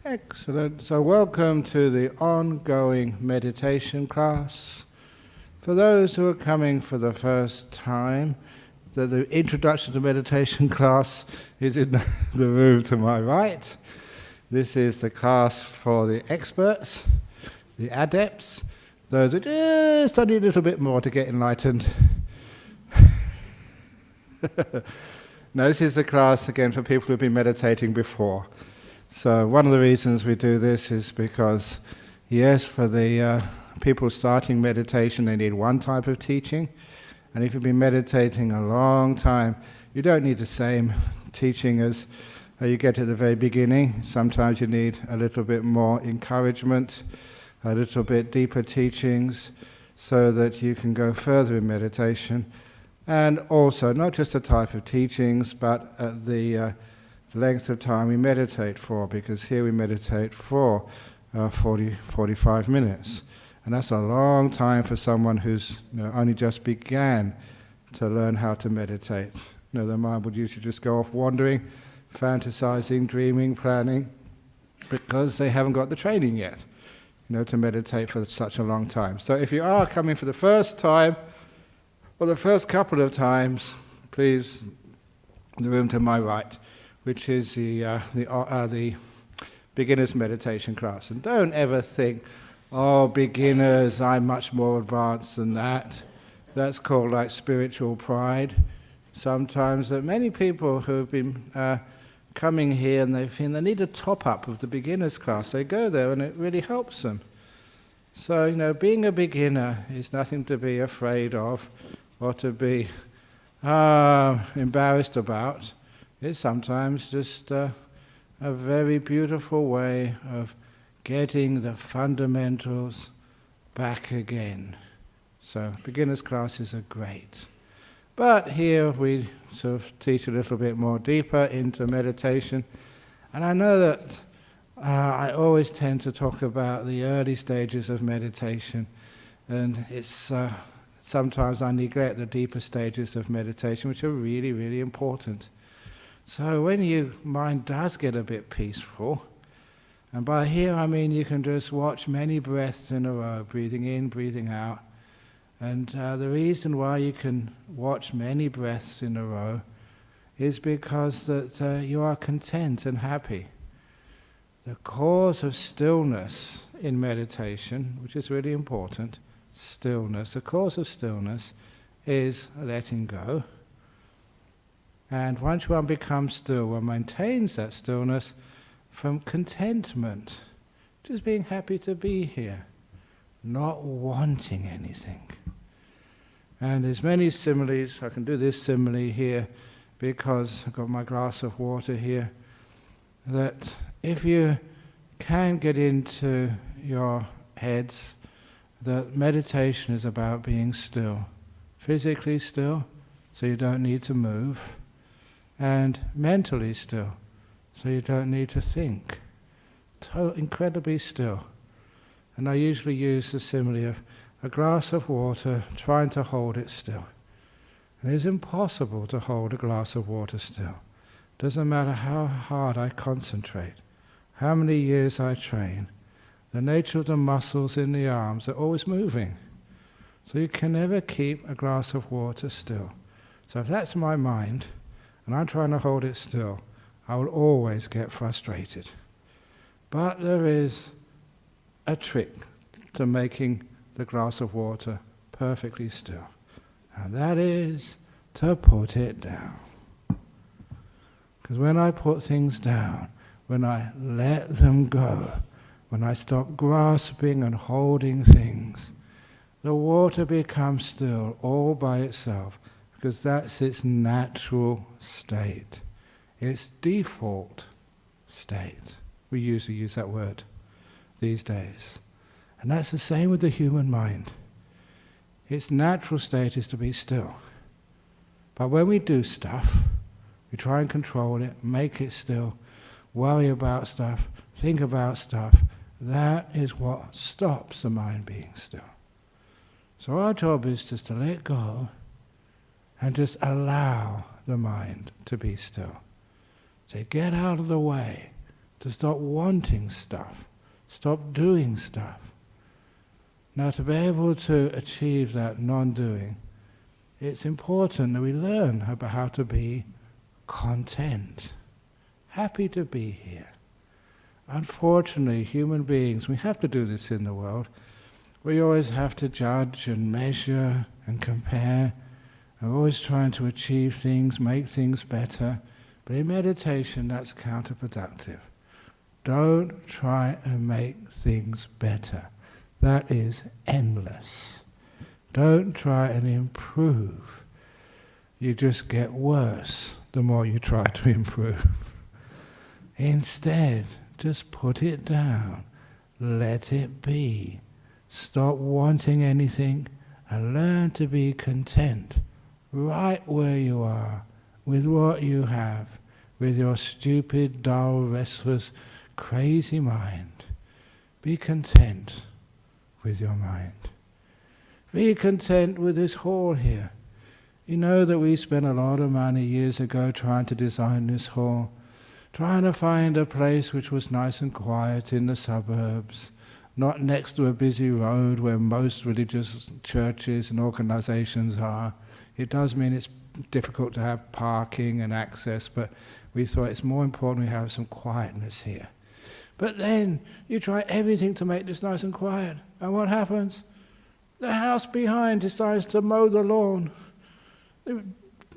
Excellent. So welcome to the ongoing meditation class. For those who are coming for the first time, the introduction to meditation class is in the room to my right. This is the class for the experts, the adepts, those who just study a little bit more to get enlightened. No, this is the class again for people who've been meditating before. So one of the reasons we do this is because, yes, for the people starting meditation, they need one type of teaching. And if you've been meditating a long time, you don't need the same teaching as you get at the very beginning. Sometimes you need a little bit more encouragement, a little bit deeper teachings, so that you can go further in meditation. And also, not just the type of teachings, but at the length of time we meditate for, because here we meditate for 45 minutes. And that's a long time for someone who's only just began to learn how to meditate. Their mind would usually just go off wandering, fantasizing, dreaming, planning, because they haven't got the training yet, to meditate for such a long time. So if you are coming for the first time, or the first couple of times, please, the room to my right, which is the beginner's meditation class. And don't ever think, oh, beginners, I'm much more advanced than that. That's called like spiritual pride. Sometimes many people who have been coming here and they feel they need a top-up of the beginner's class. They go there and it really helps them. So, being a beginner is nothing to be afraid of or to be embarrassed about. It's sometimes just a very beautiful way of getting the fundamentals back again. So beginners' classes are great. But here we sort of teach a little bit more deeper into meditation. And I know that I always tend to talk about the early stages of meditation. And it's sometimes I neglect the deeper stages of meditation, which are really, really important. So when your mind does get a bit peaceful, and by here I mean you can just watch many breaths in a row, breathing in, breathing out. And the reason why you can watch many breaths in a row is because that you are content and happy. The cause of stillness in meditation, which is really important, stillness, the cause of stillness is letting go. And once one becomes still, one maintains that stillness from contentment, just being happy to be here, not wanting anything. And there's many similes. I can do this simile here because I've got my glass of water here, that if you can get into your heads that meditation is about being still, physically still, so you don't need to move, and mentally still, so you don't need to think. Incredibly still. And I usually use the simile of a glass of water trying to hold it still. And it is impossible to hold a glass of water still. Doesn't matter how hard I concentrate, how many years I train, the nature of the muscles in the arms are always moving. So you can never keep a glass of water still. So if that's my mind, and I'm trying to hold it still, I will always get frustrated. But there is a trick to making the glass of water perfectly still. And that is to put it down. Because when I put things down, when I let them go, when I stop grasping and holding things, the water becomes still all by itself, because that's its natural state, its default state. We usually use that word these days. And that's the same with the human mind. Its natural state is to be still. But when we do stuff, we try and control it, make it still, worry about stuff, think about stuff, that is what stops the mind being still. So our job is just to let go and just allow the mind to be still. So get out of the way. to stop wanting stuff, stop doing stuff. Now, to be able to achieve that non-doing, it's important that we learn about how to be content, happy to be here. Unfortunately, human beings, we have to do this in the world. We always have to judge and measure and compare. We're always trying to achieve things, make things better. But in meditation, that's counterproductive. Don't try and make things better. That is endless. Don't try and improve. You just get worse the more you try to improve. Instead, just put it down. Let it be. Stop wanting anything and learn to be content right where you are, with what you have, with your stupid, dull, restless, crazy mind. Be content with your mind. Be content with this hall here. You know that we spent a lot of money years ago trying to design this hall, trying to find a place which was nice and quiet in the suburbs, not next to a busy road where most religious churches and organizations are. It does mean it's difficult to have parking and access, but we thought it's more important we have some quietness here. But then you try everything to make this nice and quiet, and what happens? The house behind decides to mow the lawn. They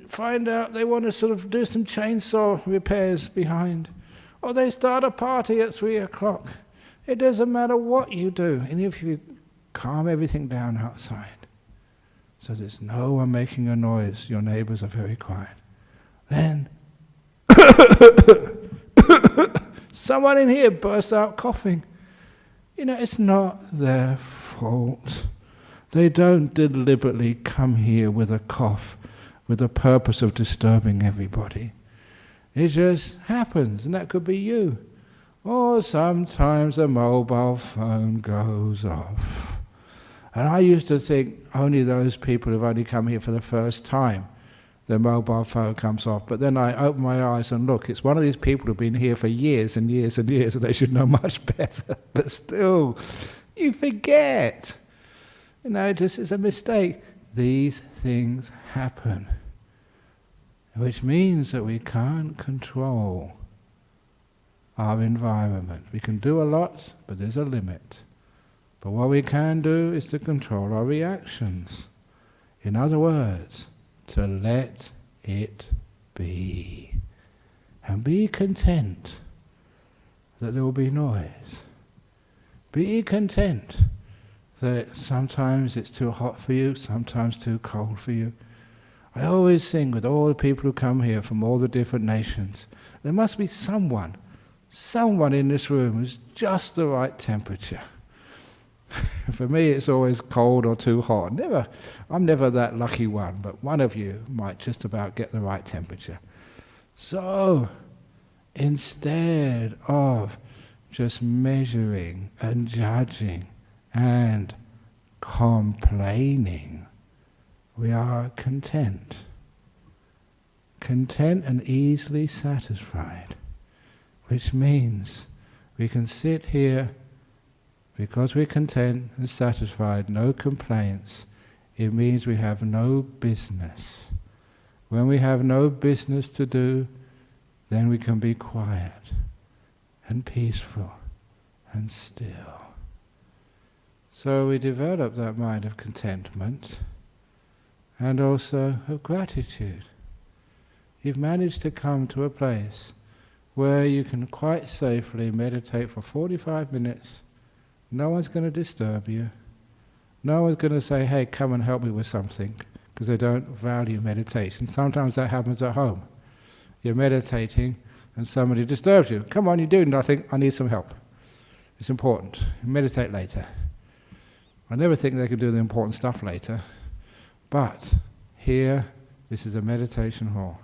find out they want to sort of do some chainsaw repairs behind, or they start a party at 3 o'clock. It doesn't matter what you do, and if you calm everything down outside, so there's no one making a noise, your neighbors are very quiet, then someone in here bursts out coughing. You know, it's not their fault. They don't deliberately come here with a cough with the purpose of disturbing everybody. It just happens, and that could be you. Or sometimes a mobile phone goes off. And I used to think only those people who've only come here for the first time, their mobile phone comes off. But then I open my eyes and look, it's one of these people who've been here for years and years and years, and they should know much better. But still, you forget. You know, just as a mistake. These things happen. Which means that we can't control our environment. We can do a lot, but there's a limit. But what we can do is to control our reactions. In other words, to let it be. And be content that there will be noise. Be content that sometimes it's too hot for you, sometimes too cold for you. I always sing with all the people who come here from all the different nations, there must be someone in this room who's just the right temperature. For me, it's always cold or too hot. I'm never that lucky one, but one of you might just about get the right temperature. So, instead of just measuring and judging and complaining, we are content. Content and easily satisfied, which means we can sit here because we're content and satisfied, no complaints. It means we have no business. When we have no business to do, then we can be quiet and peaceful and still. So we develop that mind of contentment and also of gratitude. You've managed to come to a place where you can quite safely meditate for 45 minutes. No one's going to disturb you. No one's going to say, hey, come and help me with something, because they don't value meditation. Sometimes that happens at home. You're meditating and somebody disturbs you. Come on, you're doing nothing, I need some help. It's important. Meditate later. I never think they can do the important stuff later. But here, this is a meditation hall.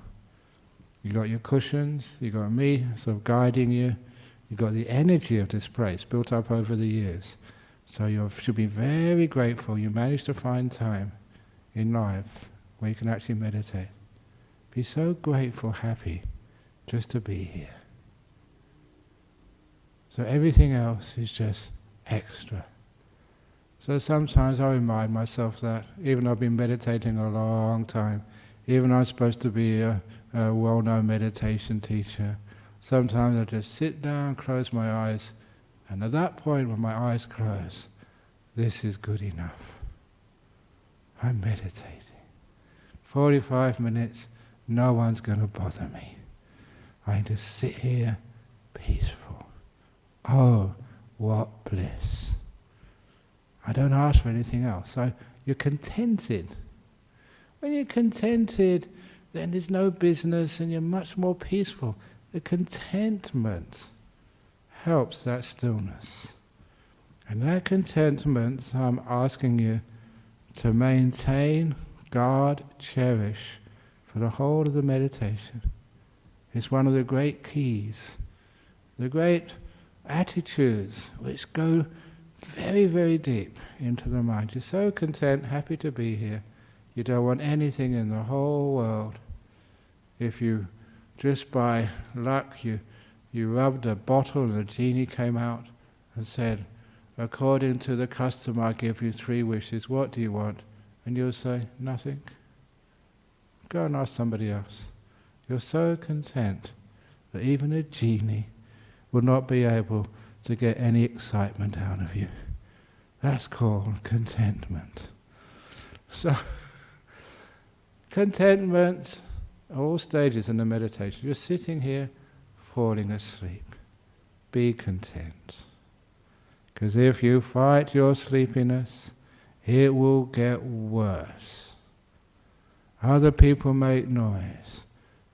You got your cushions, you got me sort of guiding you, you got the energy of this place built up over the years. So you should be very grateful you managed to find time in life where you can actually meditate. Be so grateful, happy, just to be here. So everything else is just extra. So sometimes I remind myself that, even though I've been meditating a long time, even though I'm supposed to be a well-known meditation teacher, sometimes I just sit down, close my eyes, and at that point when my eyes close, this is good enough. I'm meditating. 45 minutes, no one's going to bother me. I can just sit here, peaceful. Oh, what bliss. I don't ask for anything else. So you're contented. When you're contented, then there's no business and you're much more peaceful. The contentment helps that stillness. And that contentment, I'm asking you to maintain, guard, cherish for the whole of the meditation. It's one of the great keys, the great attitudes which go very, very deep into the mind. You're so content, happy to be here. You don't want anything in the whole world. If you, just by luck, you rubbed a bottle and a genie came out and said, according to the custom I give you 3 wishes, what do you want? And you'll say, nothing. Go and ask somebody else. You're so content that even a genie will not be able to get any excitement out of you. That's called contentment. So, contentment, all stages in the meditation. You're sitting here, falling asleep. Be content. Because if you fight your sleepiness, it will get worse. Other people make noise.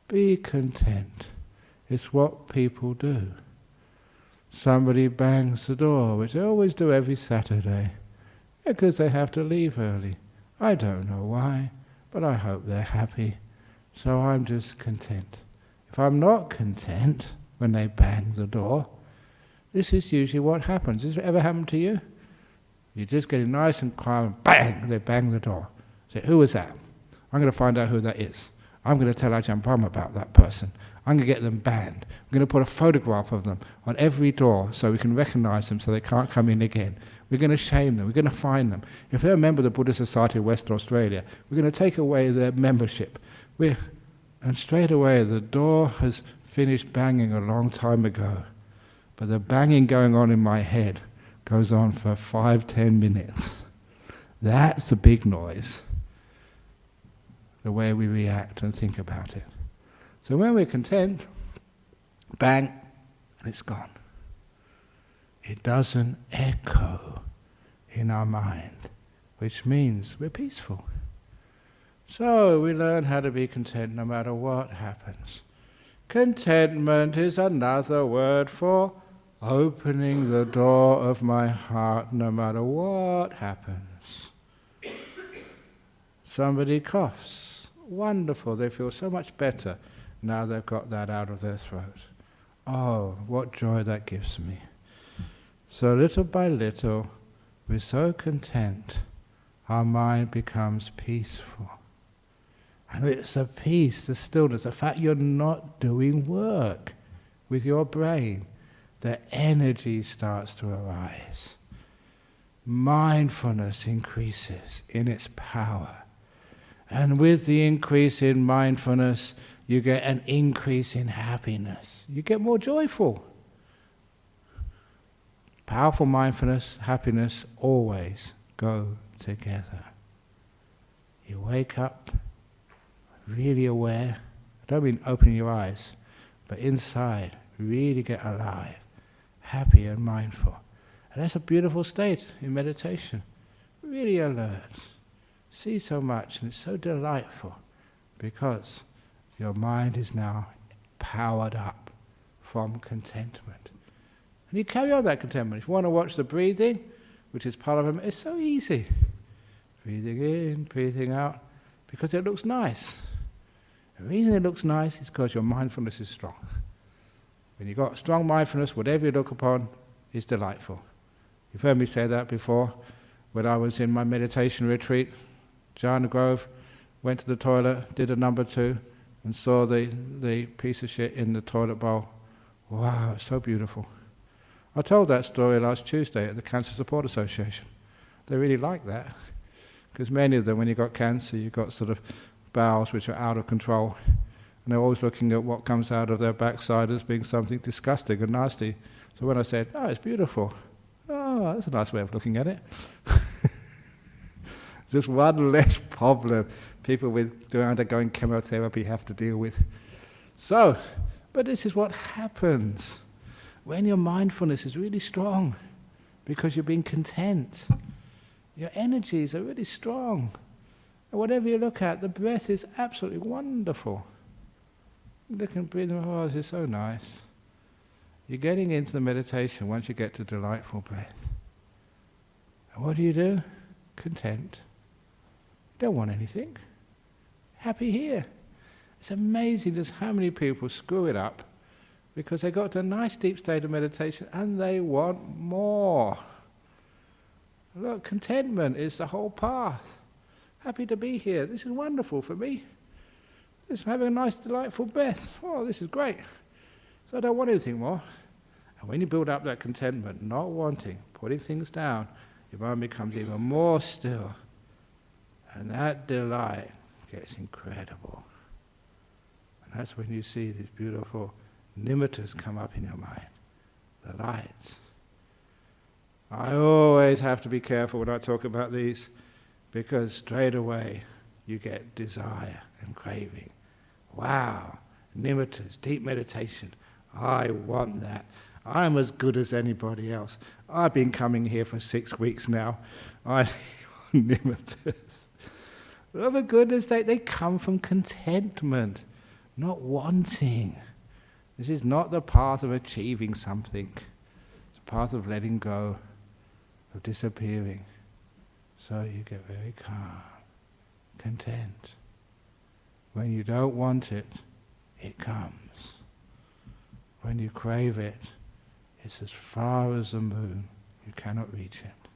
Be content. It's what people do. Somebody bangs the door, which they always do every Saturday, because they have to leave early. I don't know why, but I hope they're happy. So I'm just content. If I'm not content when they bang the door, this is usually what happens. Has it ever happened to you? You're just getting nice and calm, and bang, they bang the door. Say, who was that? I'm going to find out who that is. I'm going to tell Ajahn Brahm about that person. I'm going to get them banned. I'm going to put a photograph of them on every door so we can recognize them so they can't come in again. We're going to shame them. We're going to fine them. If they're a member of the Buddhist Society of Western Australia, we're going to take away their membership. And straight away the door has finished banging a long time ago. But the banging going on in my head goes on for 5-10 minutes. That's a big noise. The way we react and think about it. So when we're content, bang, it's gone. It doesn't echo in our mind, which means we're peaceful. So we learn how to be content no matter what happens. Contentment is another word for opening the door of my heart no matter what happens. Somebody coughs. Wonderful, they feel so much better now they've got that out of their throat. Oh, what joy that gives me. So little by little, we're so content, our mind becomes peaceful. And it's the peace, the stillness, the fact you're not doing work with your brain. The energy starts to arise. Mindfulness increases in its power. And with the increase in mindfulness, you get an increase in happiness. You get more joyful. Powerful mindfulness, happiness always go together. You wake up really aware. I don't mean opening your eyes, but inside, really get alive, happy and mindful. And that's a beautiful state in meditation. Really alert. See so much, and it's so delightful because your mind is now powered up from contentment. And you carry on that contentment. If you want to watch the breathing, which is part of it, it's so easy. Breathing in, breathing out, because it looks nice. The reason it looks nice is because your mindfulness is strong. When you've got strong mindfulness, whatever you look upon is delightful. You've heard me say that before. When I was in my meditation retreat, Jhana Grove, went to the toilet, did a number 2, and saw the piece of shit in the toilet bowl. Wow, it's so beautiful. I told that story last Tuesday at the Cancer Support Association. They really liked that, because many of them, when you've got cancer, you've got sort of bowels which are out of control, and they're always looking at what comes out of their backside as being something disgusting and nasty. So when I said, oh, it's beautiful, oh, that's a nice way of looking at it. Just one less problem people undergoing chemotherapy have to deal with. So, but this is what happens when your mindfulness is really strong, because you're being content. Your energies are really strong. And whatever you look at, the breath is absolutely wonderful. Look and breathe, oh, this is so nice. You're getting into the meditation once you get to delightful breath. And what do? Content. You don't want anything. Happy here. It's amazing just how many people screw it up because they got to a nice deep state of meditation and they want more. Look, contentment is the whole path. Happy to be here. This is wonderful for me. Just having a nice, delightful breath. Oh, this is great. So I don't want anything more. And when you build up that contentment, not wanting, putting things down, your mind becomes even more still. And that delight gets incredible. And that's when you see these beautiful nimittas come up in your mind, the lights. I always have to be careful when I talk about these, because straight away you get desire and craving. Wow, nimittas, deep meditation. I want that. I'm as good as anybody else. I've been coming here for 6 weeks now. I want nimittas. Oh my goodness, they come from contentment, not wanting. This is not the path of achieving something. It's a path of letting go, of disappearing. So you get very calm, content. When you don't want it, it comes. When you crave it, it's as far as the moon. You cannot reach it.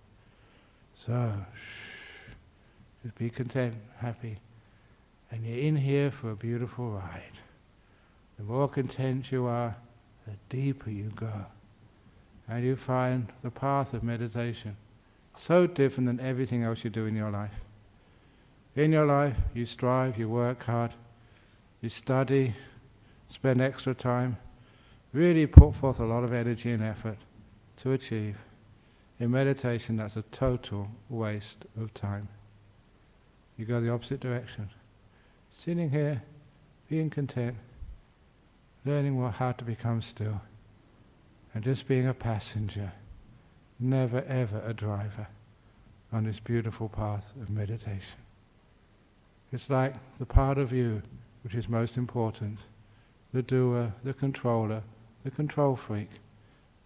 So, just be content, happy. And you're in here for a beautiful ride. The more content you are, the deeper you go. And you find the path of meditation so different than everything else you do in your life. In your life, you strive, you work hard, you study, spend extra time, really put forth a lot of energy and effort to achieve. In meditation, that's a total waste of time. You go the opposite direction. Sitting here, being content, learning how to become still, and just being a passenger, never ever a driver on this beautiful path of meditation. It's like the part of you which is most important, the doer, the controller, the control freak,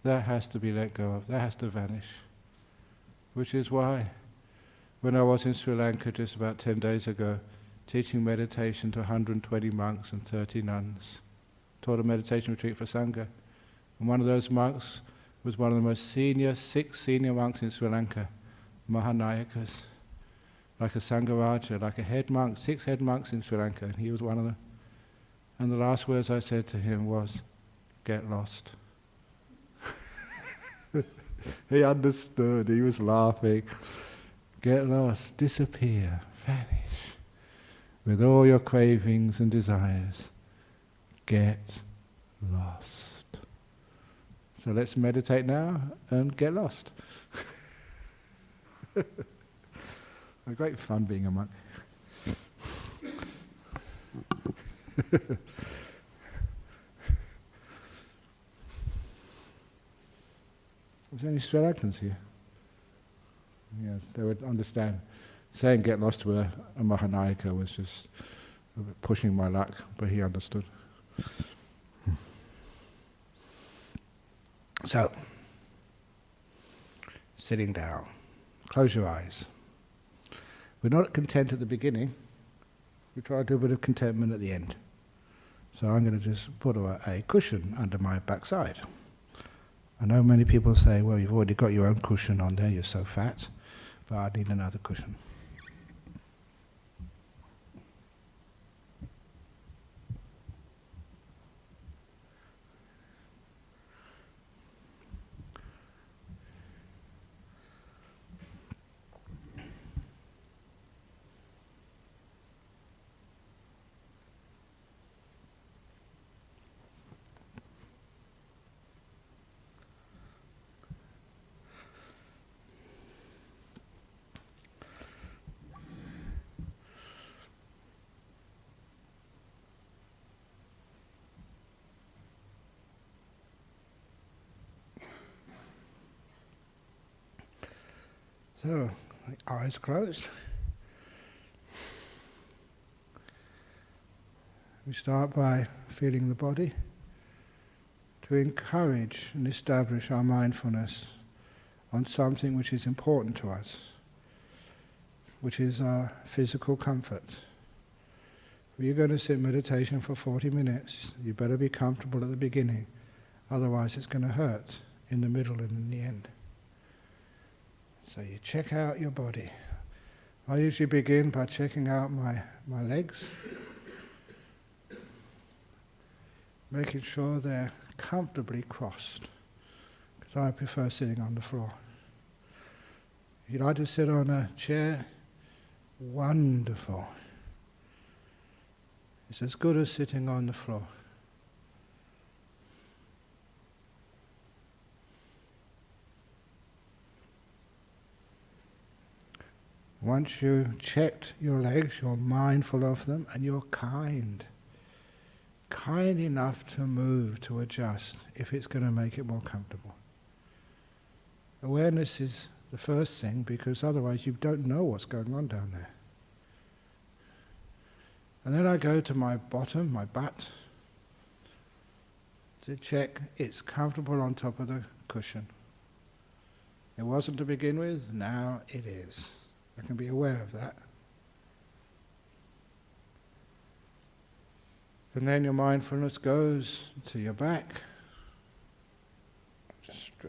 that has to be let go of, that has to vanish. Which is why, when I was in Sri Lanka just about 10 days ago, teaching meditation to 120 monks and 30 nuns, taught a meditation retreat for Sangha. And one of those monks was one of the most senior, 6 senior monks in Sri Lanka, Mahanayakas, like a Sangharaja, like a head monk, 6 head monks in Sri Lanka, and he was one of them. And the last words I said to him was, "Get lost." He understood, he was laughing. Get lost, disappear, vanish. With all your cravings and desires, get lost. So let's meditate now and get lost. A great fun being a monk. Is there any Sri Lankans here? Yes, they would understand. Saying get lost to a Mahanayaka was just pushing my luck, but he understood. So, sitting down, close your eyes. We're not content at the beginning, we try to do a bit of contentment at the end. So I'm going to just put a cushion under my backside. I know many people say, well, you've already got your own cushion on there, you're so fat, but I need another cushion. So, eyes closed. We start by feeling the body to encourage and establish our mindfulness on something which is important to us, which is our physical comfort. If you're going to sit meditation for 40 minutes, you better be comfortable at the beginning, otherwise it's going to hurt in the middle and in the end. So you check out your body. I usually begin by checking out my legs, making sure they're comfortably crossed, because I prefer sitting on the floor. If you'd like to sit on a chair, wonderful. It's as good as sitting on the floor. Once you've checked your legs, you're mindful of them, and you're kind enough to move, to adjust, if it's going to make it more comfortable. Awareness is the first thing, because otherwise you don't know what's going on down there. And then I go to my bottom, my butt, to check it's comfortable on top of the cushion. It wasn't to begin with, now it is. I can be aware of that. And then your mindfulness goes to your back.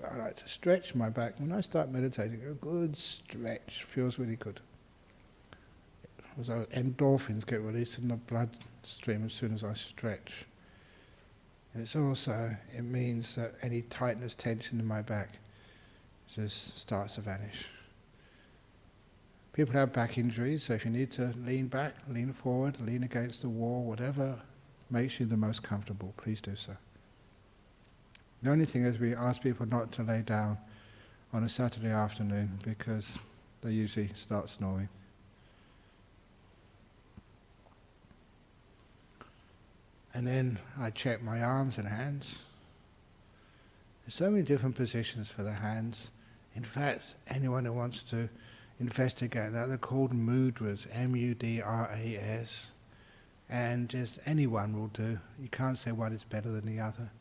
I like to stretch my back. When I start meditating, a good stretch feels really good. So endorphins get released in the bloodstream as soon as I stretch. And it means that any tightness, tension in my back just starts to vanish. People have back injuries, so if you need to lean back, lean forward, lean against the wall, whatever makes you the most comfortable, please do so. The only thing is we ask people not to lay down on a Saturday afternoon because they usually start snoring. And then I check my arms and hands. There's so many different positions for the hands. In fact, anyone who wants to investigate that, they're called mudras, M-U-D-R-A-S. And just anyone will do. You can't say one is better than the other.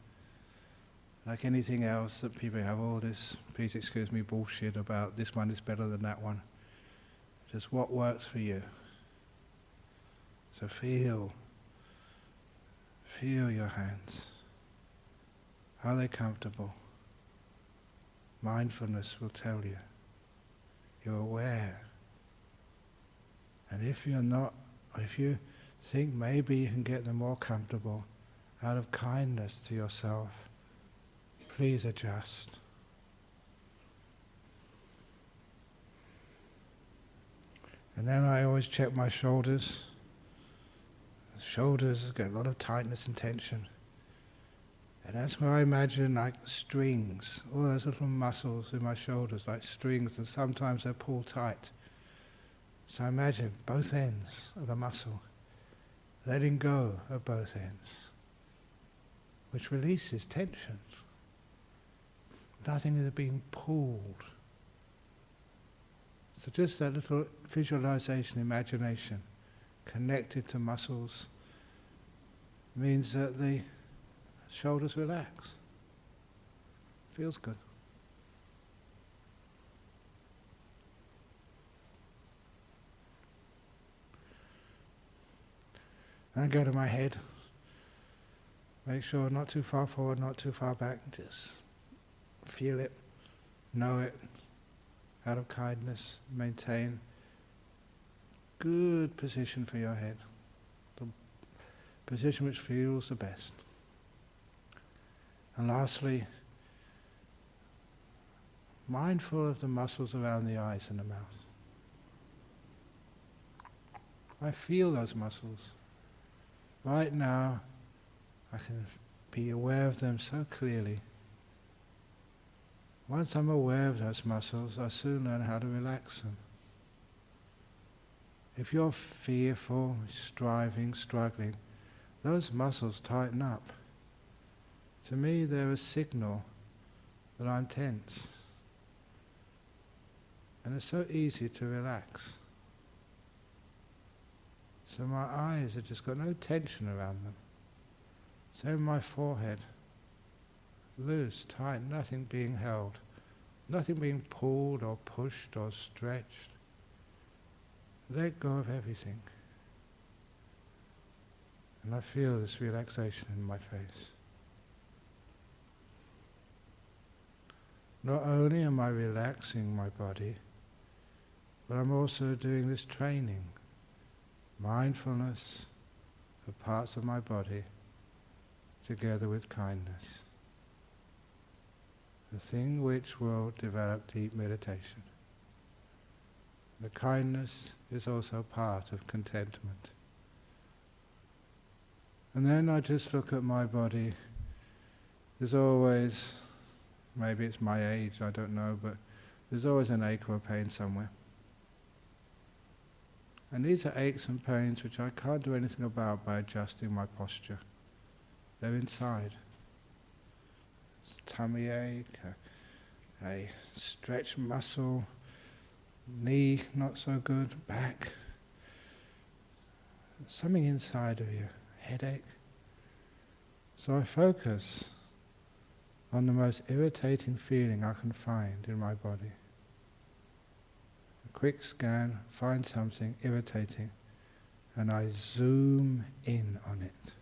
Like anything else that people have all this, please excuse me, bullshit about this one is better than that one. Just what works for you. So feel your hands. Are they comfortable? Mindfulness will tell you. You're aware. And if you're not, if you think maybe you can get them more comfortable out of kindness to yourself, please adjust. And then I always check my shoulders. The shoulders get a lot of tightness and tension. And that's where I imagine like strings, all those little muscles in my shoulders like strings, and sometimes they're pulled tight. So I imagine both ends of a muscle, letting go of both ends, which releases tension. Nothing is being pulled. So just that little visualization, imagination, connected to muscles, means that the shoulders relax. Feels good. And I go to my head. Make sure not too far forward, not too far back. Just feel it, know it, out of kindness, maintain good position for your head, the position which feels the best. And lastly, mindful of the muscles around the eyes and the mouth. I feel those muscles. Right now, I can be aware of them so clearly. Once I'm aware of those muscles, I soon learn how to relax them. If you're fearful, striving, struggling, those muscles tighten up. To me, they're a signal that I'm tense. And it's so easy to relax. So my eyes have just got no tension around them. Same my forehead. Loose, tight, nothing being held. Nothing being pulled or pushed or stretched. Let go of everything. And I feel this relaxation in my face. Not only am I relaxing my body, but I'm also doing this training, mindfulness of parts of my body together with kindness, the thing which will develop deep meditation. The kindness is also part of contentment. And then I just look at my body. There's always, maybe it's my age, I don't know, but there's always an ache or a pain somewhere. And these are aches and pains which I can't do anything about by adjusting my posture. They're inside. It's a tummy ache, a stretched muscle, knee not so good, back. Something inside of you, headache. So I focus on the most irritating feeling I can find in my body. A quick scan, find something irritating, and I zoom in on it.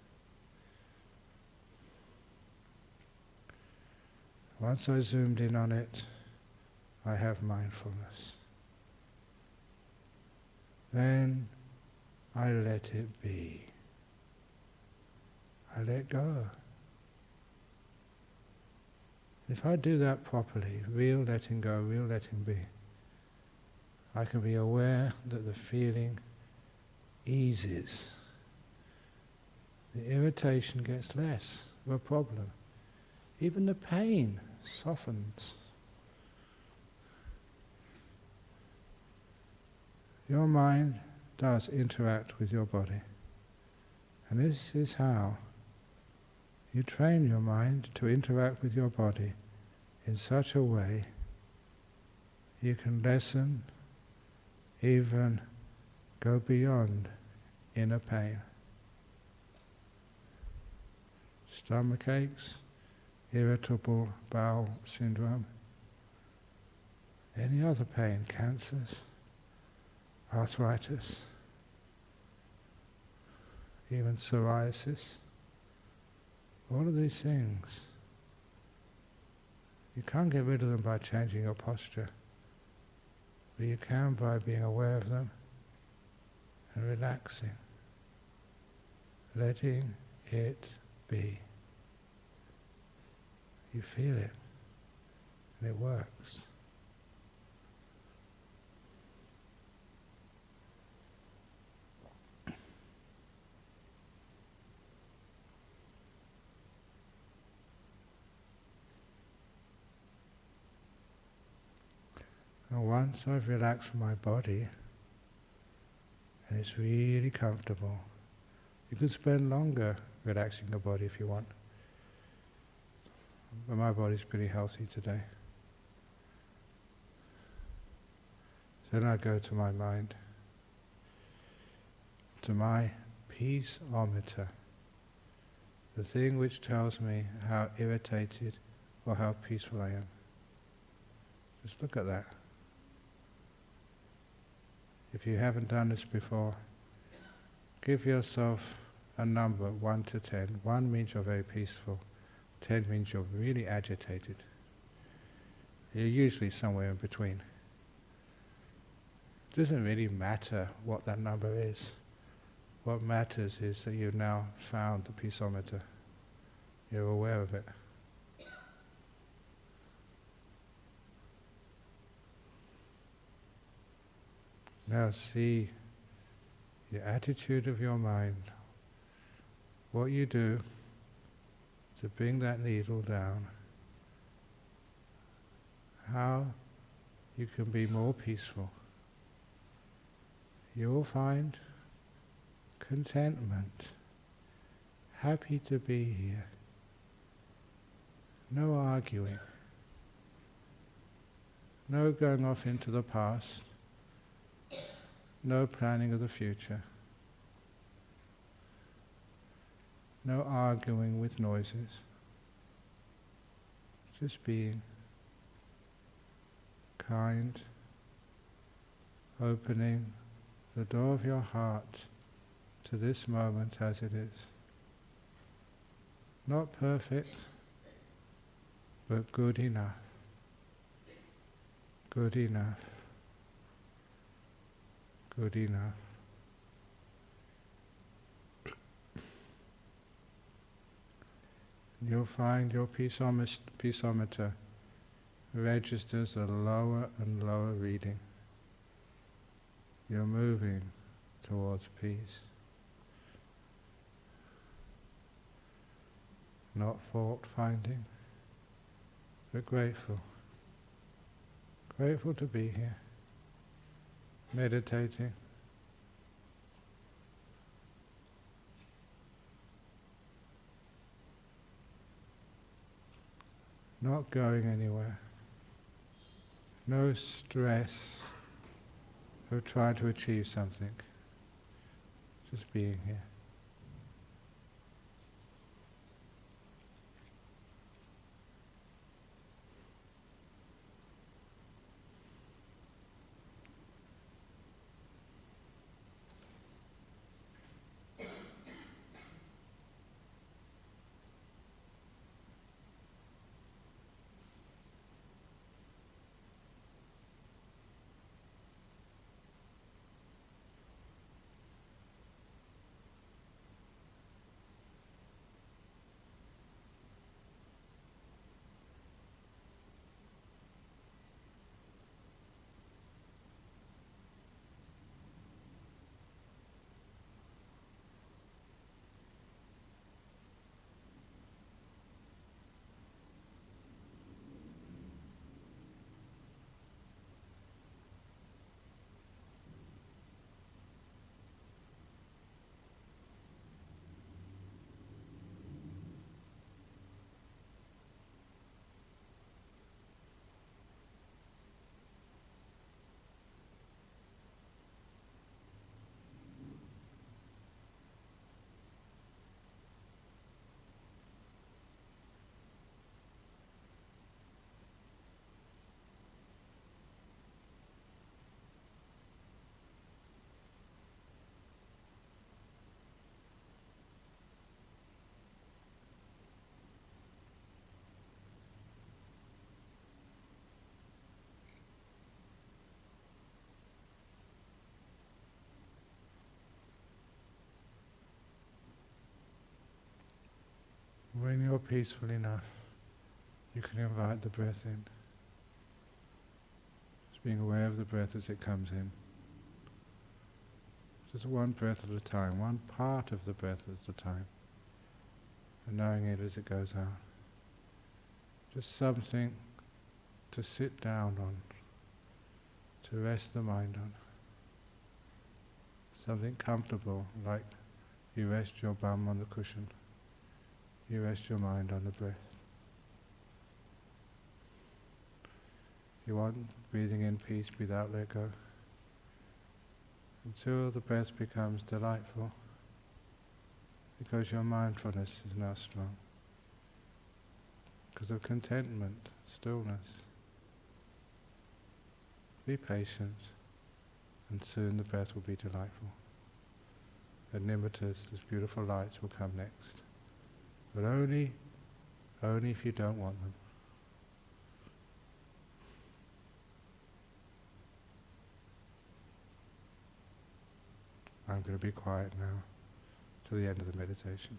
Once I zoomed in on it, I have mindfulness. Then I let it be. I let go. If I do that properly, real letting go, real letting be, I can be aware that the feeling eases. The irritation gets less of a problem. Even the pain softens. Your mind does interact with your body. And this is how you train your mind to interact with your body in such a way you can lessen, even go beyond inner pain. Stomach aches, irritable bowel syndrome, any other pain, cancers, arthritis, even psoriasis, all of these things. You can't get rid of them by changing your posture, but you can by being aware of them and relaxing, letting it be. You feel it, and it works. And once I've relaxed my body, and it's really comfortable, you can spend longer relaxing your body if you want. But my body's pretty healthy today. Then I go to my mind, to my peace-ometer, the thing which tells me how irritated or how peaceful I am. Just look at that. If you haven't done this before, give yourself a number, 1 to 10. 1 means you're very peaceful. 10 means you're really agitated. You're usually somewhere in between. It doesn't really matter what that number is. What matters is that you've now found the peaceometer. You're aware of it. Now see the attitude of your mind, what you do to bring that needle down, how you can be more peaceful. You will find contentment, happy to be here, no arguing, No going off into the past, no planning of the future, no arguing with noises, just being kind, opening the door of your heart to this moment as it is. Not perfect, but good enough. Good enough. Good enough. You'll find your peaceometer registers a lower and lower reading. You're moving towards peace. Not fault-finding, but grateful. Grateful to be here, meditating. Not going anywhere. No stress of trying to achieve something. Just being here. When you're peaceful enough, you can invite the breath in. Just being aware of the breath as it comes in. Just one breath at a time, one part of the breath at a time. And knowing it as it goes out. Just something to sit down on, to rest the mind on. Something comfortable, like you rest your bum on the cushion. You rest your mind on the breath. You want breathing in peace, breathe out, let go. Until the breath becomes delightful, because your mindfulness is now strong. Because of contentment, stillness. Be patient, and soon the breath will be delightful. And nimittas, these beautiful lights, will come next. But only if you don't want them. I'm going to be quiet now till the end of the meditation.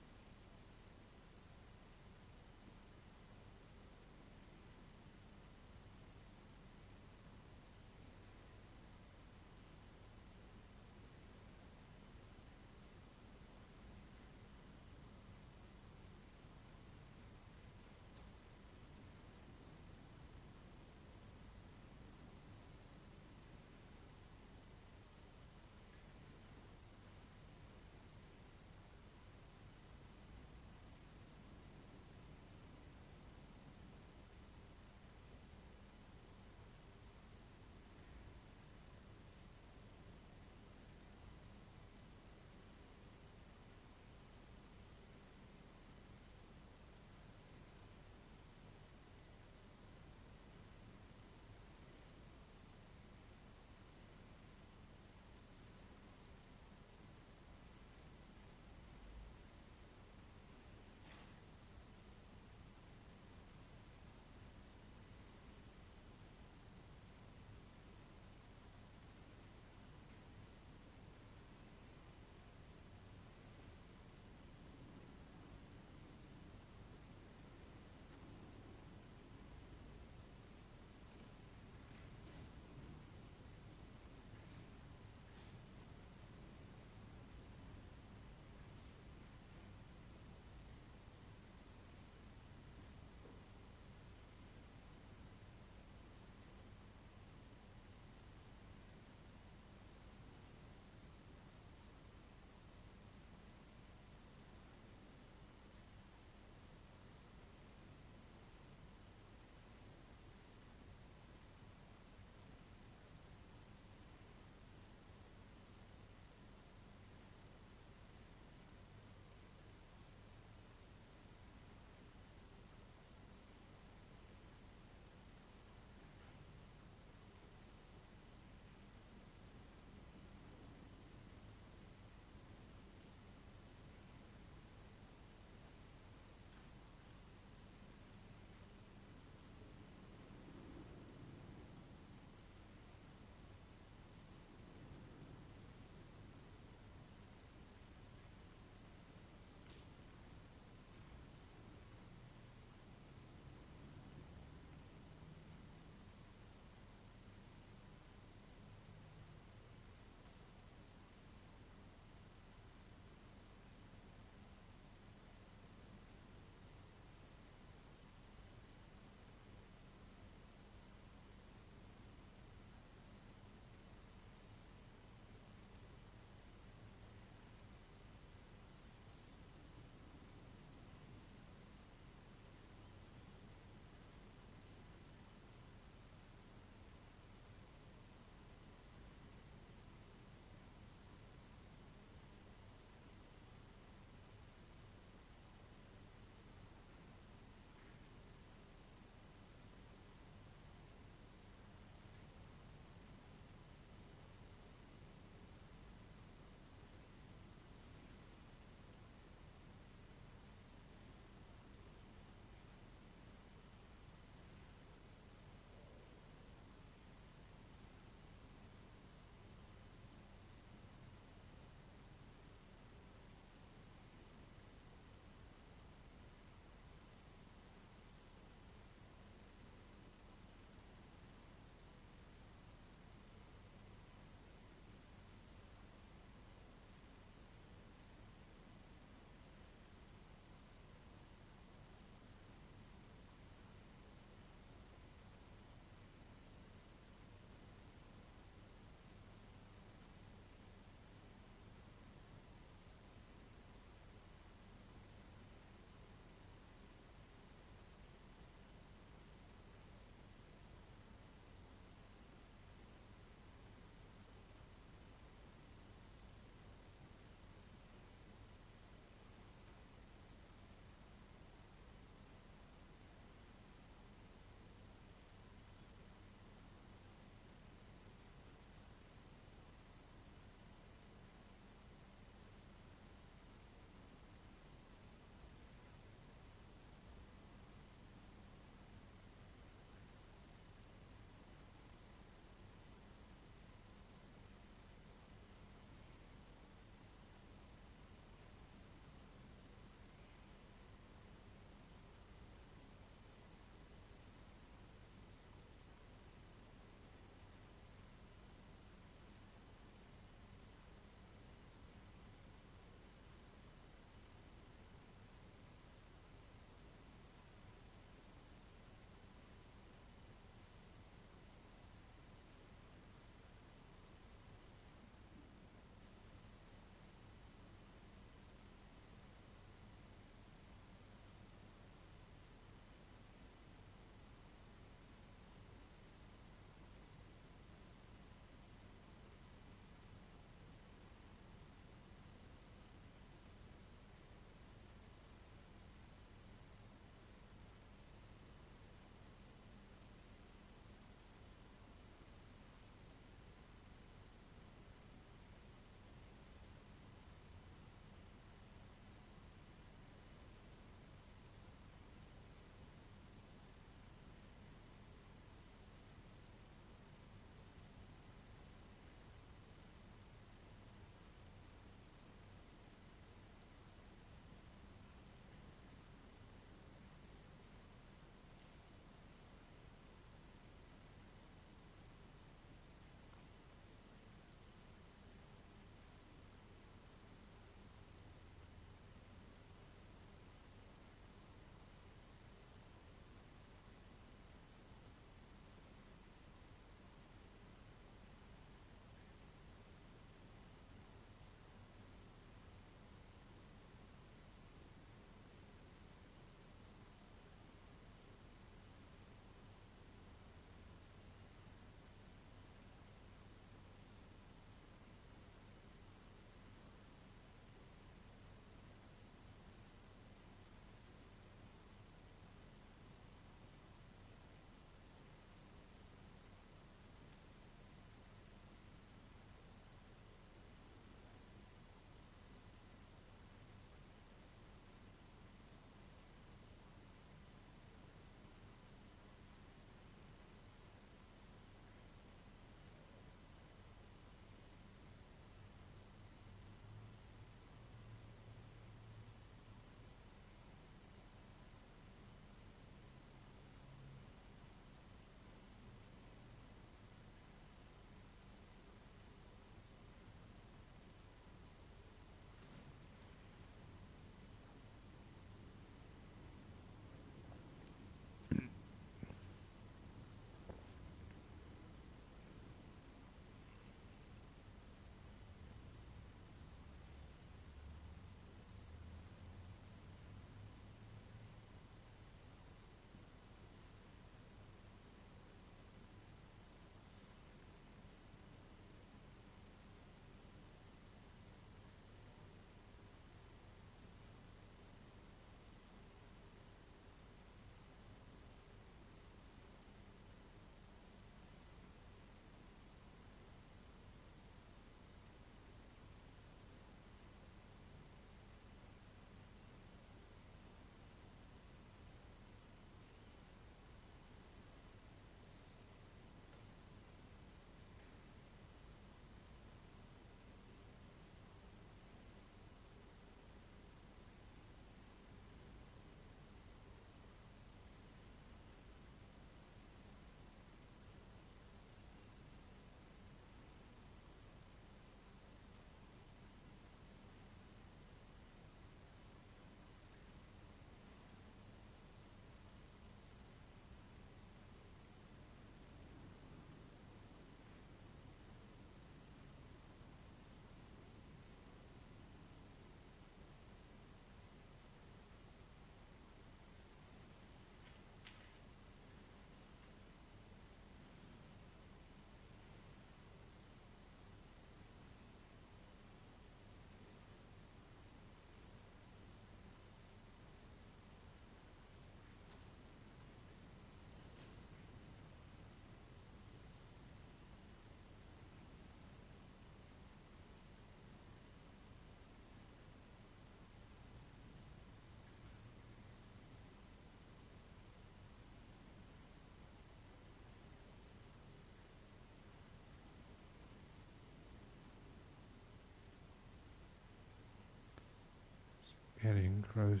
close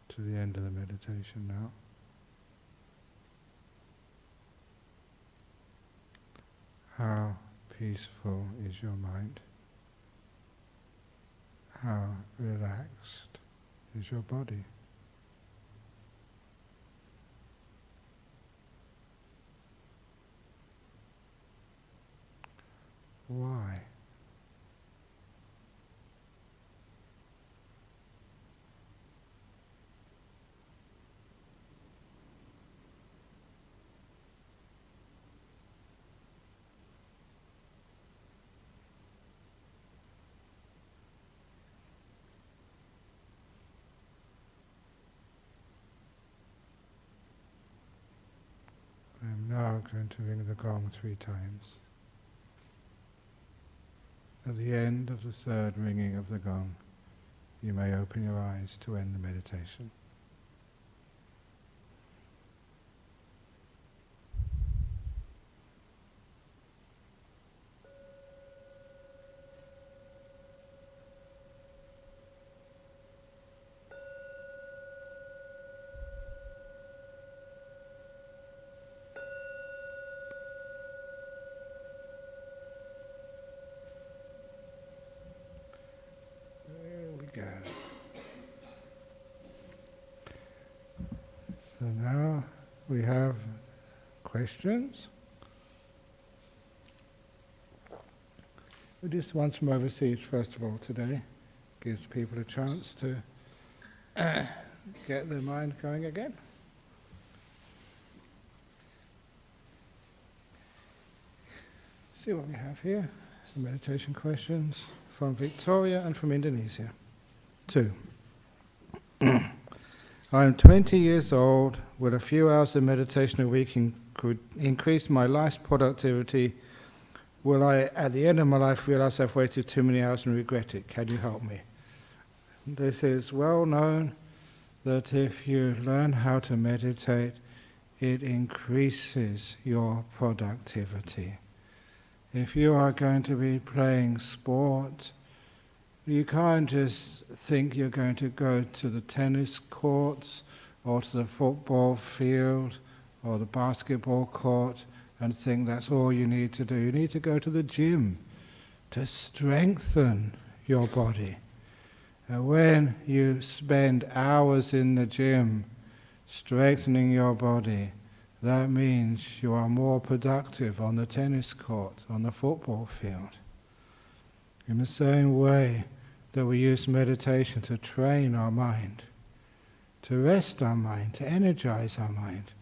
to the end of the meditation now. How peaceful is your mind? How relaxed is your body? Why? I'm now going to ring the gong 3 times. At the end of the 3rd ringing of the gong, you may open your eyes to end the meditation. So now we have questions. Buddhist ones from overseas, first of all, today. Gives people a chance to get their mind going again. See what we have here. Meditation questions from Victoria and from Indonesia. 2. I am 20 years old. Will a few hours of meditation a week could increase my life's productivity? Will I, at the end of my life, realize I've wasted too many hours and regret it? Can you help me? This is well known that if you learn how to meditate, it increases your productivity. If you are going to be playing sport, you can't just think you're going to go to the tennis courts or to the football field or the basketball court and think that's all you need to do. You need to go to the gym to strengthen your body. And when you spend hours in the gym strengthening your body, that means you are more productive on the tennis court, on the football field. In the same way that we use meditation to train our mind, to rest our mind, to energize our mind,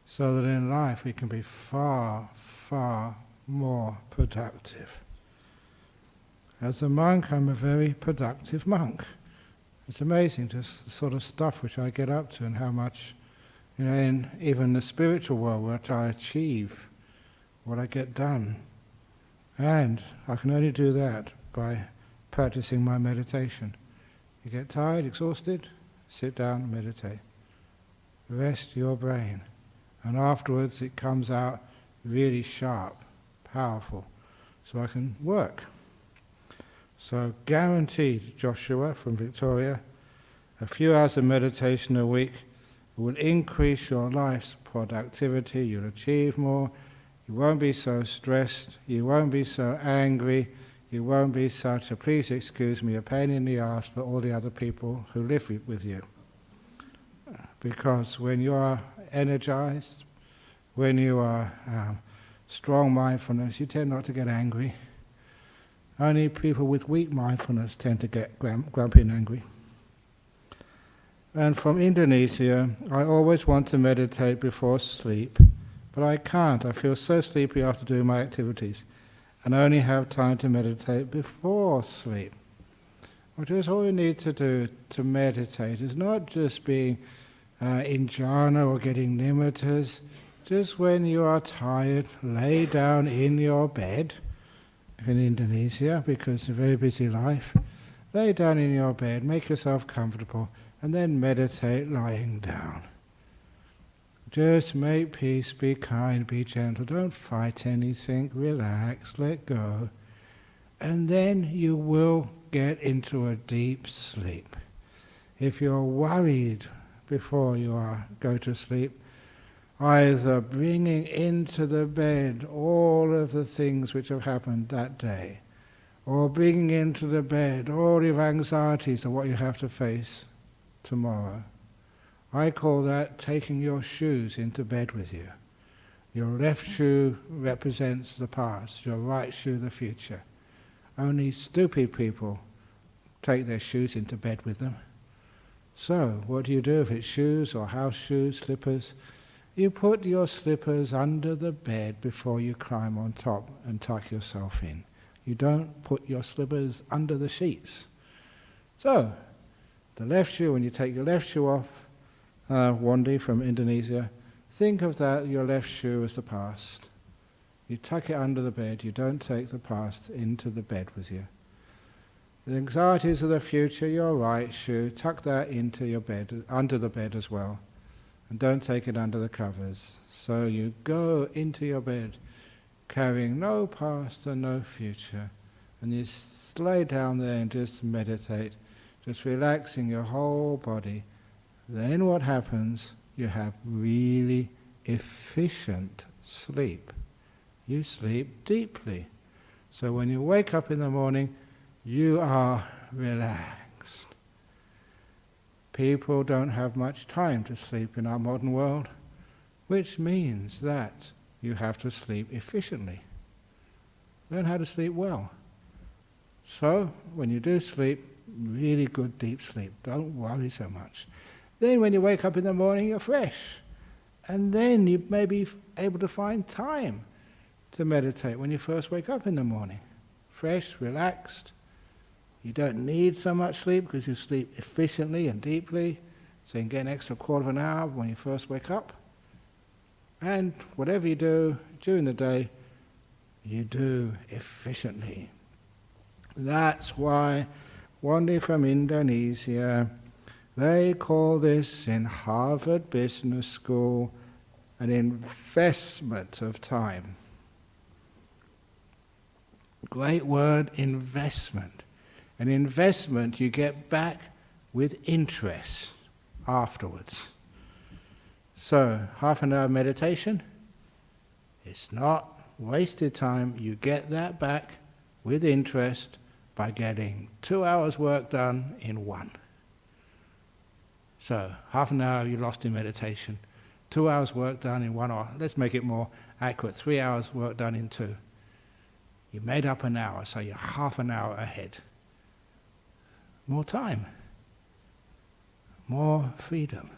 so that in life we can be far, far more productive. As a monk, I'm a very productive monk. It's amazing just the sort of stuff which I get up to and how much, in even the spiritual world, what I achieve, what I get done. And I can only do that by practicing my meditation. You get tired, exhausted, sit down and meditate. Rest your brain. And afterwards it comes out really sharp, powerful, so I can work. So guaranteed, Joshua from Victoria, a few hours of meditation a week will increase your life's productivity. You'll achieve more. You won't be so stressed. You won't be so angry. You won't be such a, please excuse me, a pain in the ass for all the other people who live with you. Because when you are energized, when you are strong mindfulness, you tend not to get angry. Only people with weak mindfulness tend to get grumpy and angry. And from Indonesia, I always want to meditate before sleep, but I can't. I feel so sleepy after doing my activities, and I only have time to meditate before sleep. Which is all you need to do to meditate. Is not just being in jhana or getting nimittas. Just when you are tired, lay down in your bed, in Indonesia, because it's a very busy life. Lay down in your bed, make yourself comfortable, and then meditate lying down. Just make peace, be kind, be gentle, don't fight anything, relax, let go. And then you will get into a deep sleep. If you're worried before you go to sleep, either bringing into the bed all of the things which have happened that day, or bringing into the bed all your anxieties of what you have to face tomorrow. I call that taking your shoes into bed with you. Your left shoe represents the past, your right shoe the future. Only stupid people take their shoes into bed with them. So, what do? If it's shoes or house shoes, slippers, you put your slippers under the bed before you climb on top and tuck yourself in. You don't put your slippers under the sheets. So, the left shoe, when you take your left shoe off, Wandi from Indonesia, think of that, your left shoe as the past. You tuck it under the bed, you don't take the past into the bed with you. The anxieties of the future, your right shoe, tuck that into your bed, under the bed as well. And don't take it under the covers. So you go into your bed carrying no past and no future. And you lay down there and just meditate, just relaxing your whole body. Then what happens? You have really efficient sleep. You sleep deeply. So when you wake up in the morning, you are relaxed. People don't have much time to sleep in our modern world, which means that you have to sleep efficiently. Learn how to sleep well. So, when you do sleep, really good deep sleep. Don't worry so much. Then when you wake up in the morning, you're fresh. And then you may be able to find time to meditate when you first wake up in the morning. Fresh, relaxed. You don't need so much sleep because you sleep efficiently and deeply. So you can get an extra quarter of an hour when you first wake up. And whatever you do during the day, you do efficiently. That's why Wandi from Indonesia, they call this in Harvard Business School an investment of time. Great word, investment. An investment you get back with interest afterwards. So, half an hour meditation, it's not wasted time. You get that back with interest by getting 2 hours work done in 1. So, half an hour you lost in meditation, 2 hours work done in 1 hour. Let's make it more accurate, 3 hours work done in 2. You made up an hour, so you're half an hour ahead. More time, more freedom.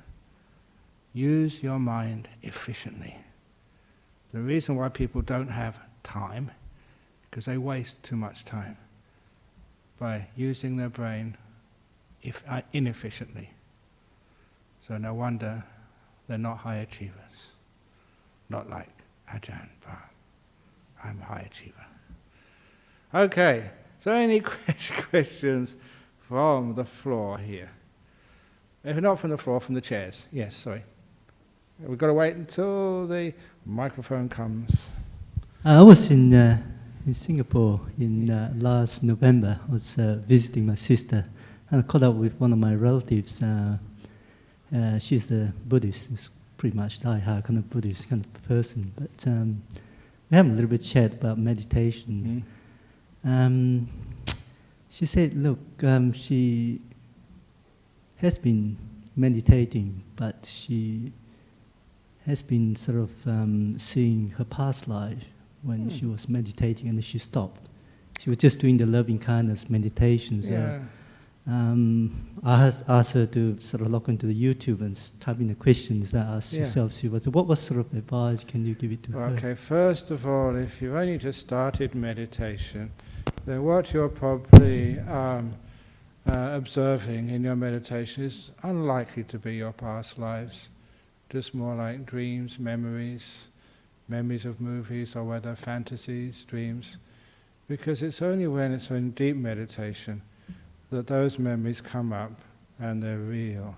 Use your mind efficiently. The reason why people don't have time, because they waste too much time by using their brain inefficiently. So no wonder they're not high achievers. Not like Ajahn Brahm. I'm a high achiever. Okay, so any questions from the floor here? If not from the floor, from the chairs. Yes, sorry. We've got to wait until the microphone comes. I was in Singapore in last November. I was visiting my sister, and I caught up with one of my relatives. She's a Buddhist, she's pretty much die-hard kind of Buddhist kind of person. But we have a little bit chat about meditation. She said, look, she has been meditating, but she has been sort of seeing her past life when she was meditating, and then she stopped. She was just doing the loving kindness meditations. I asked her to sort of log into the YouTube and type in the questions that I asked herself. She was, what sort of advice can you give it to her? Okay, first of all, if you've only just started meditation, then what you're probably observing in your meditation is unlikely to be your past lives, just more like dreams, memories of movies, or whether fantasies, dreams, because it's only when it's in deep meditation that those memories come up and they're real.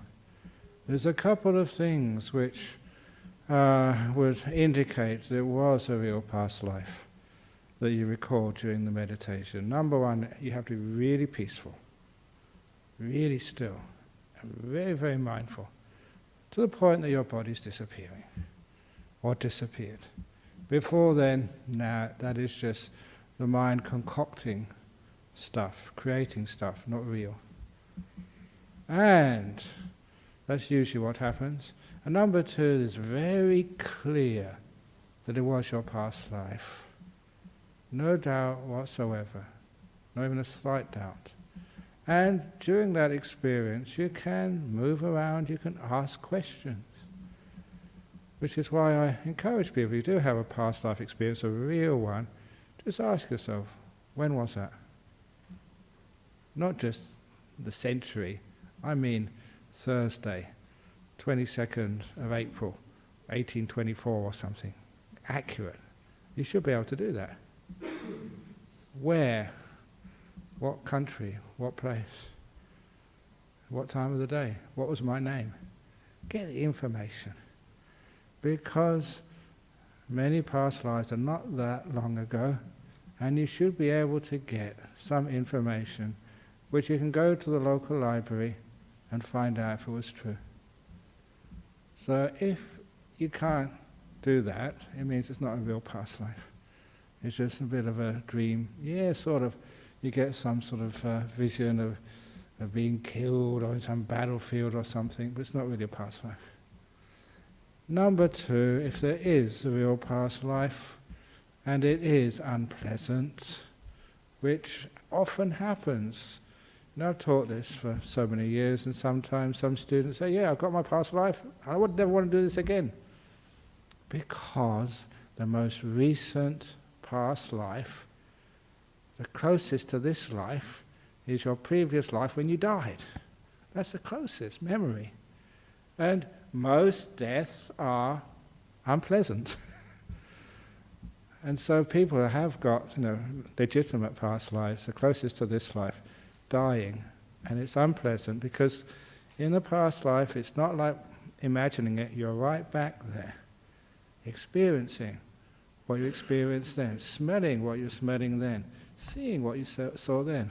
There's a couple of things which would indicate that it was a real past life that you recall during the meditation. Number one, you have to be really peaceful, really still, and very, very mindful, to the point that your body's disappearing, or disappeared. Before then, now that is just the mind concocting stuff, creating stuff, not real. And that's usually what happens. And number two, it's very clear that it was your past life. No doubt whatsoever, not even a slight doubt. And during that experience, you can move around, you can ask questions. Which is why I encourage people, if you do have a past life experience, a real one, just ask yourself, when was that? Not just the century, I mean Thursday, 22nd of April, 1824 or something. Accurate. You should be able to do that. Where? What country? What place? What time of the day? What was my name? Get the information. Because many past lives are not that long ago, and you should be able to get some information which you can go to the local library and find out if it was true. So if you can't do that, it means it's not a real past life. It's just a bit of a dream. Yeah, sort of. You get some sort of vision of being killed or in some battlefield or something, but it's not really a past life. Number two, if there is a real past life, and it is unpleasant, which often happens. Now, I've taught this for so many years, and sometimes some students say, yeah, I've got my past life, I would never want to do this again. Because the most recent past life, the closest to this life, is your previous life when you died. That's the closest memory. And most deaths are unpleasant. And so people have got, legitimate past lives, the closest to this life, dying. And it's unpleasant because in the past life, it's not like imagining it, you're right back there, experiencing what you experienced then, smelling what you're smelling then, seeing what you saw then.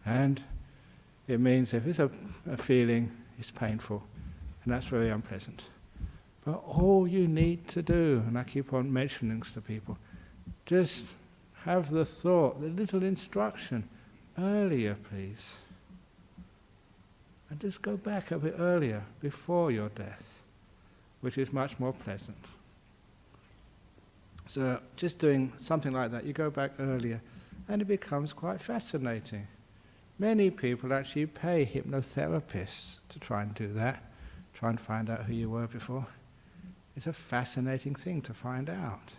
And it means if it's a feeling, it's painful, and that's very unpleasant. But all you need to do, and I keep on mentioning this to people, just have the thought, the little instruction, earlier please. And just go back a bit earlier, before your death, which is much more pleasant. So just doing something like that, you go back earlier, and it becomes quite fascinating. Many people actually pay hypnotherapists to try and do that, try and find out who you were before. It's a fascinating thing to find out.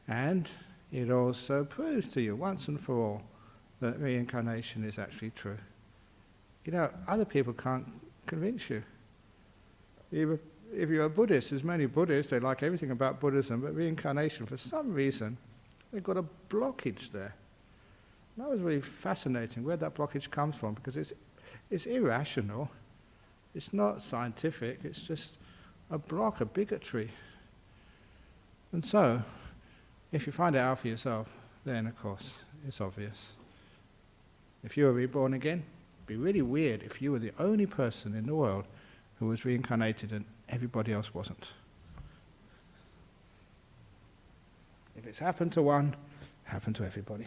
And it also proves to you, once and for all, that reincarnation is actually true. Other people can't convince you. Even if you're a Buddhist, there's many Buddhists, they like everything about Buddhism, but reincarnation, for some reason, they've got a blockage there. And that was really fascinating, where that blockage comes from, because it's irrational, it's not scientific, it's just a block, a bigotry. And so, if you find it out for yourself, then of course, it's obvious. If you were reborn again, it'd be really weird if you were the only person in the world who was reincarnated and everybody else wasn't. If it's happened to one, it happened to everybody.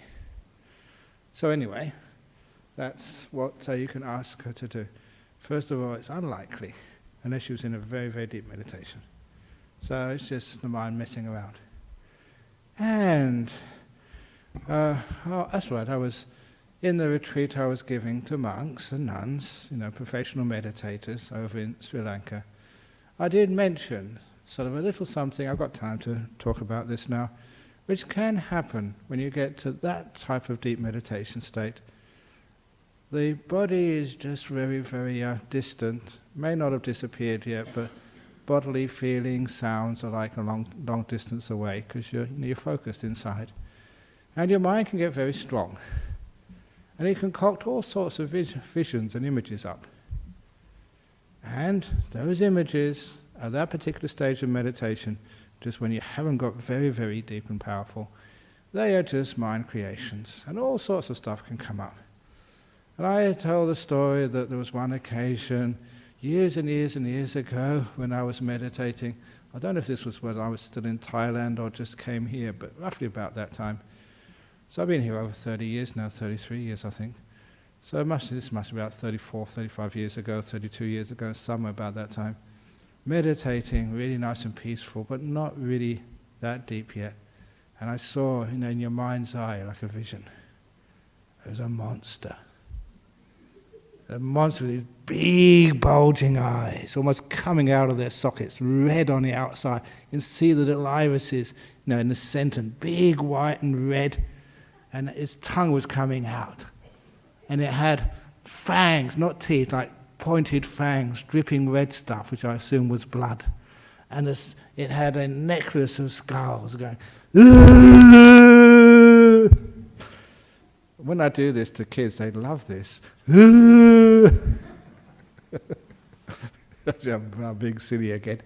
So anyway, that's what you can ask her to do. First of all, it's unlikely, unless she was in a very, very deep meditation. So it's just the mind messing around. And, that's right, I was in the retreat I was giving to monks and nuns, professional meditators over in Sri Lanka. I did mention sort of a little something, I've got time to talk about this now, which can happen when you get to that type of deep meditation state. The body is just very, very distant, may not have disappeared yet, but bodily feelings, sounds are like a long distance away because you're focused inside. And your mind can get very strong. And it can concoct all sorts of visions and images up. And those images, at that particular stage of meditation, just when you haven't got very, very deep and powerful, they are just mind creations. And all sorts of stuff can come up. And I told the story that there was one occasion, years and years and years ago, when I was meditating. I don't know if this was when I was still in Thailand or just came here, but roughly about that time. So I've been here over 30 years now, 33 years I think. So this must be about 34, 35 years ago, 32 years ago, somewhere about that time. Meditating, really nice and peaceful, but not really that deep yet. And I saw, in your mind's eye, like a vision. There was a monster. A monster with these big bulging eyes, almost coming out of their sockets, red on the outside. You can see the little irises, in the center, big white and red, and its tongue was coming out. And it had fangs, not teeth, like pointed fangs, dripping red stuff, which I assume was blood. And it had a necklace of skulls going, Aah! When I do this to kids, they love this. I'm being silly again.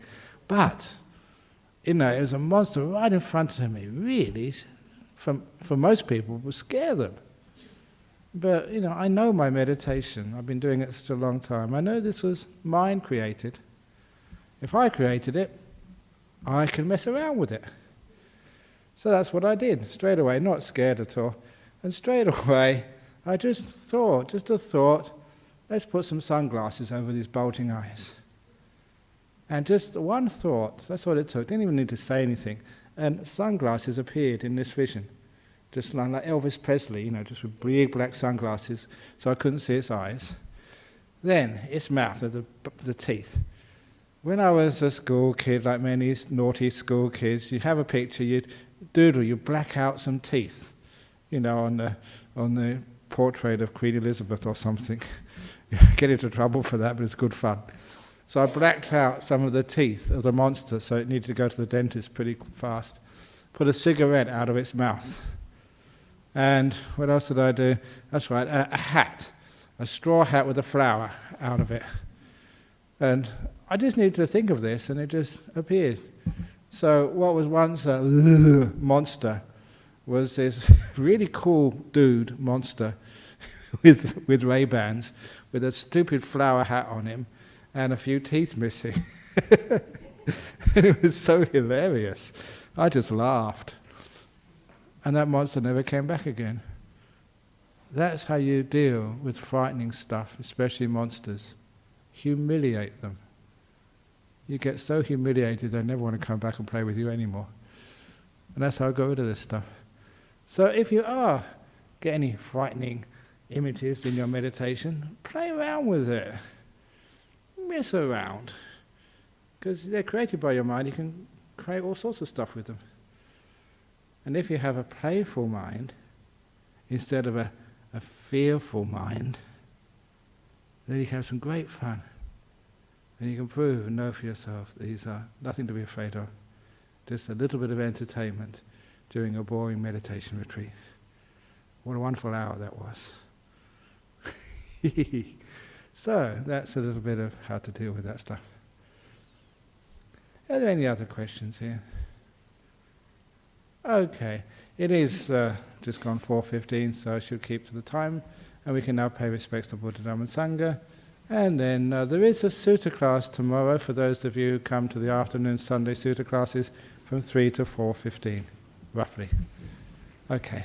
But, it was a monster right in front of me, really, for most people, would scare them. But, I know my meditation. I've been doing it such a long time. I know this was mind created. If I created it, I can mess around with it. So that's what I did, straight away, not scared at all. And straight away, I just a thought, let's put some sunglasses over these bulging eyes. And just one thought, that's all it took, didn't even need to say anything. And sunglasses appeared in this vision. Just like Elvis Presley, just with big black sunglasses, so I couldn't see its eyes. Then, its mouth, the teeth. When I was a school kid, like many naughty school kids, you have a picture, you black out some teeth. On the portrait of Queen Elizabeth or something. You get into trouble for that, but it's good fun. So I blacked out some of the teeth of the monster, so it needed to go to the dentist pretty fast. Put a cigarette out of its mouth. And what else did I do? That's right, a hat. A straw hat with a flower out of it. And I just needed to think of this, and it just appeared. So what was once a monster was this really cool dude, monster, with Ray-Bans, with a stupid flower hat on him, and a few teeth missing. And it was so hilarious. I just laughed. And that monster never came back again. That's how you deal with frightening stuff, especially monsters. Humiliate them. You get so humiliated they never want to come back and play with you anymore. And that's how I got rid of this stuff. So if you get any frightening images in your meditation, play around with it. Mess around. Because they're created by your mind, you can create all sorts of stuff with them. And if you have a playful mind, instead of a fearful mind, then you can have some great fun. And you can prove and know for yourself that these are nothing to be afraid of. Just a little bit of entertainment during a boring meditation retreat. What a wonderful hour that was. So, that's a little bit of how to deal with that stuff. Are there any other questions here? Okay, it is just gone 4:15, so I should keep to the time, and we can now pay respects to Buddha, Dhamma and Sangha. And then there is a sutta class tomorrow for those of you who come to the afternoon Sunday sutta classes from 3 to 4:15, roughly. Okay.